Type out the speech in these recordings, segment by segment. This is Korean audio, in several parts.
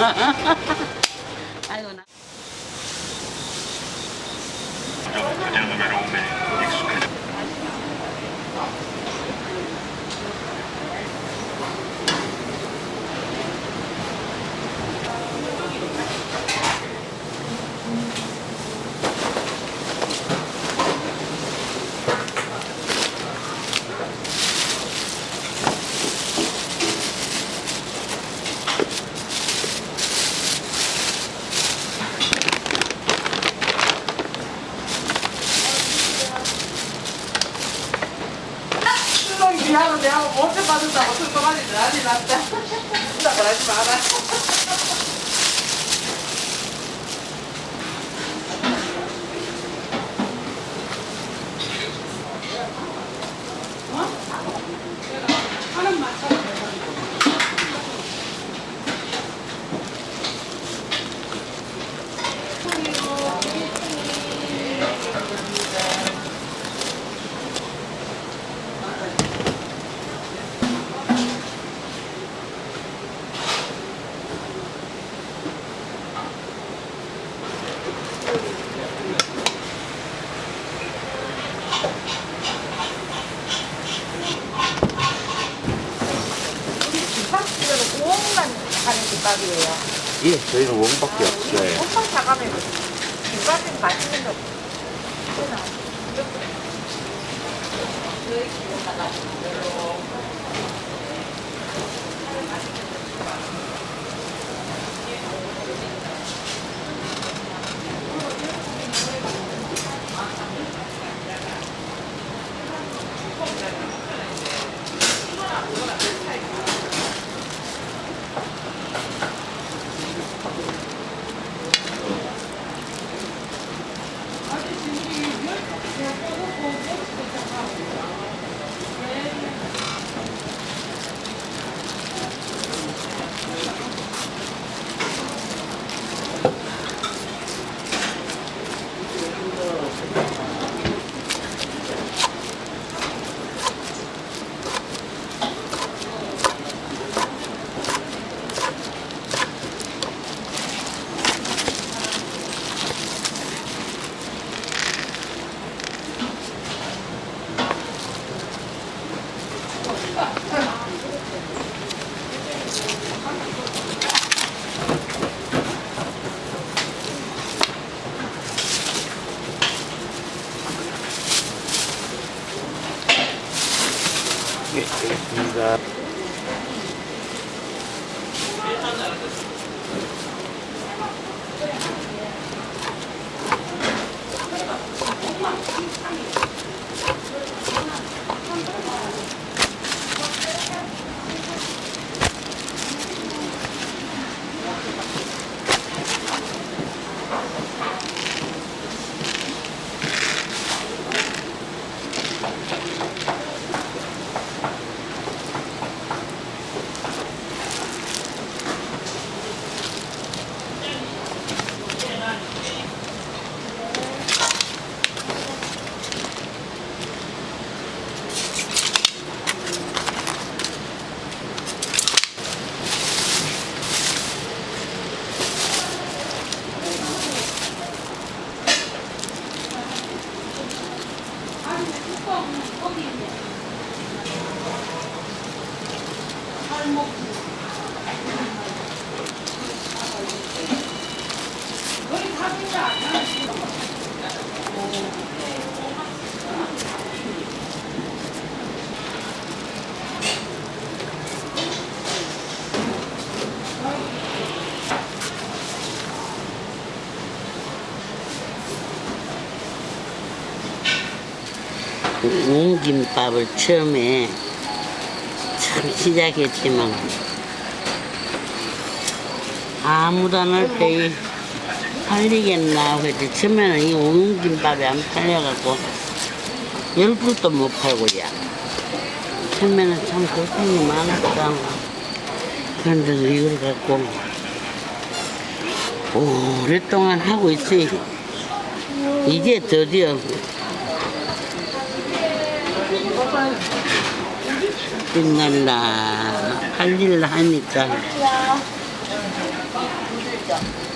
아이고 나. 그대로 외로움에 익숙해져. 미안해 내가 못해 받는다고 설거하니 난리 났다. 진짜 그러지 마라. 김밥집에는 5억만 하는 김밥이에요. 예, 저희는 원밖에 없어요. 엄청 작아면 김밥은 맛있는 거. 예, 알겠습니다. 웅김밥을 처음에 참 시작했지만 아무도 안 할 때 팔리겠나 했지. 처음에는 이 웅김밥이 안 팔려갖고 10불도 못 팔고야. 처음에는 참 고생이 많았다. 그런데도 이걸 갖고 오랫동안 하고 있지. 이제 드디어 끝난다. 팔릴라 하니까 맛있죠?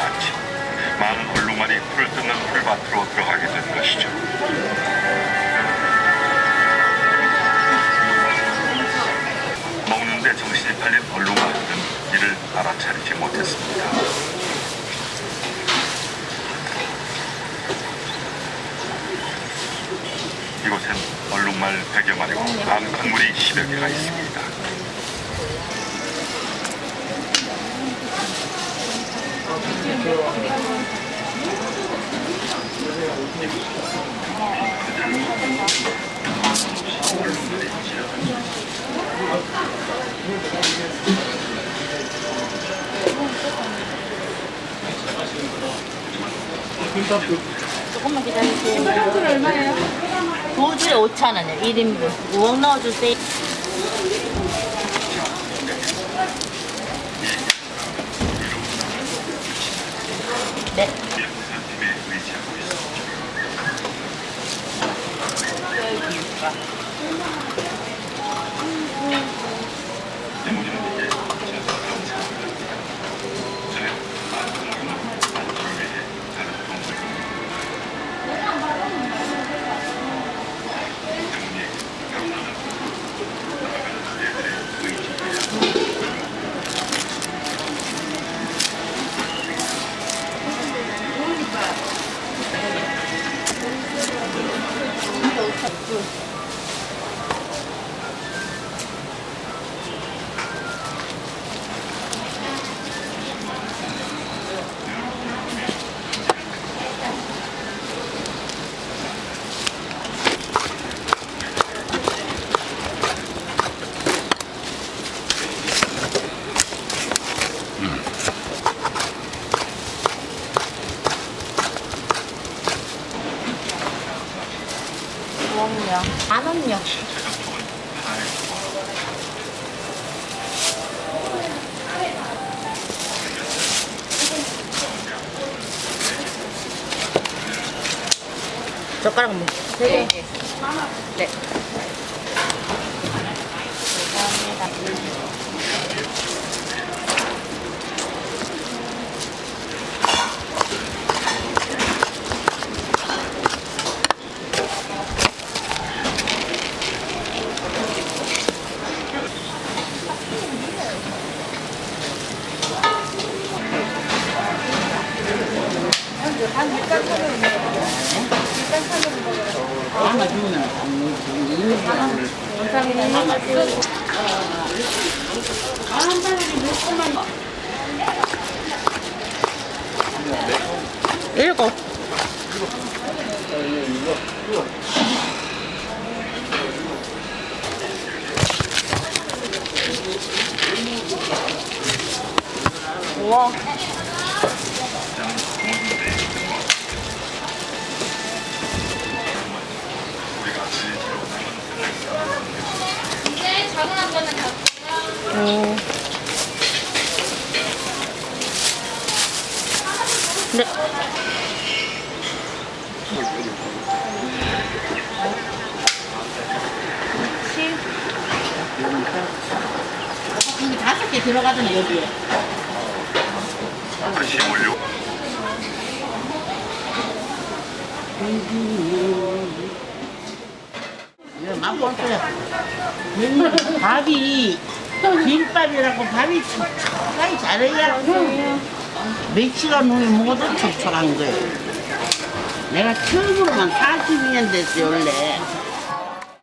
아침 많은 얼룩말이 풀 뜯는 풀밭으로 들어가게 된 것이죠. 먹는데 정신이 팔린 얼룩말들은 이를 알아차리지 못했습니다. 이곳엔 얼룩말 100여 마리와 암컷물이 10여 개가 있습니다. 조금만 기다리세요. 한 얼마예요? 두 줄에 5,000원이요. 1인분. 우엉 넣어주세요. 네. 우엉요. 1,000원요. 젓가락 뭐? 네. 네. 감사합니다. 얼마 주면 일곱. 우와. 이제 작은 한 거는 다 네. 이게 5개 들어가잖아 여기에. 다시 올려. 이거 맛보세요. 밥이 김밥이라고 밥이 촉촉하게 잘해야 몇 시간 후에 먹어도 촉촉한 거예요. 내가 처음으로만 40년 됐어요 원래.